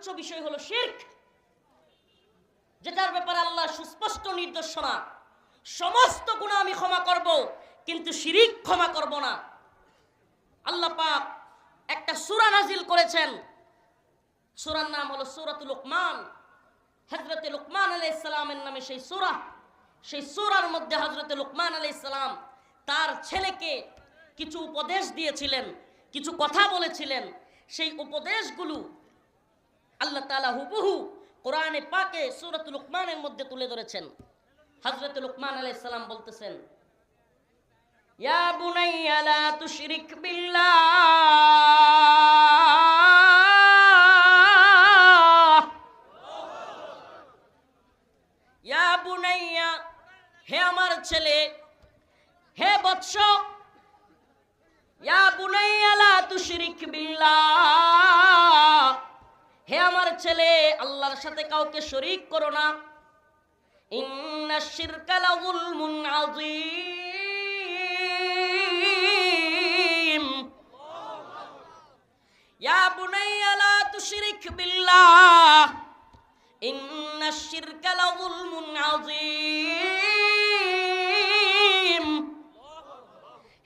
তুচ্ছ বিষয় হলো শিরক, যেটার ব্যাপারে আল্লাহ সুস্পষ্ট নির্দেশনা, সমস্ত গুনাহ আমি ক্ষমা করব কিন্তু শিরক ক্ষমা করব না। আল্লাহ পাক একটা সূরা নাজিল করেছেন, সূরার নাম হলো সূরাতুল লুকমান। হযরতে লুকমান আলাইহিস সালামের নামে সেই সূরা। সেই সূরার মধ্যে হযরতে লুকমান আলাইহিস সালাম তার ছেলেকে কিছু উপদেশ দিয়েছিলেন, কিছু কথা বলেছিলেন। সেই উপদেশগুলো আল্লাহ তাআলা হুবহু কোরআনে পাকে সূরাতুল লুকমানের মধ্যে তুলে ধরেছেন। হযরতে লুকমান আলাইহিস সালাম বলতেছেন, ইয়া বুনাইয়া লা তুশরিক বিল্লাহ, ইয়া বুনাইয়া, হে আমার ছেলে, হে বৎস, ইয়া বুনাইয়া লা তুশরিক বিল্লাহ, হে আমার ছেলে আল্লাহর সাথে কাউকে শরীক করো না। ইন্নাশ শিরকা লাযুলমুন আযীম, ইয়া বুনাইয়া লা তুশরিক বিল্লাহ, ইন্নাশ শিরকা লাযুলমুন আযীম।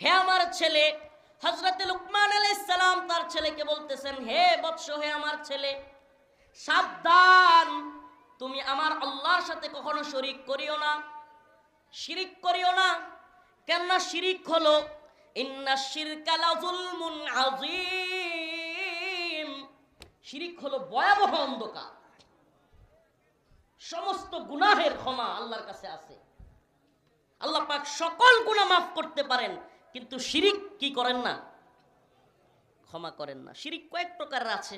হে আমার ছেলে, হযরতে লুকমান আলাইহিস সালাম তার ছেলেকে বলতেছেন, হে বৎস, হে আমার ছেলে, সাবধান, তুমি আমার আল্লাহর সাথে কখনো শরীক করিও না, শিরিক করিও না। কেননা শিরিক হলো ইন্নাশ শিরকা লাযুলমুন আযীম, শিরিক হলো ভয়াবহ অন্ধকার। সমস্ত গুনাহের ক্ষমা আল্লাহর কাছে আছে। আল্লাহ পাক সকল গুনাহ মাফ করতে পারেন, কিন্তু শিরিক কি করেন না? ক্ষমা করেন না। শিরিক কয়েক প্রকারের আছে।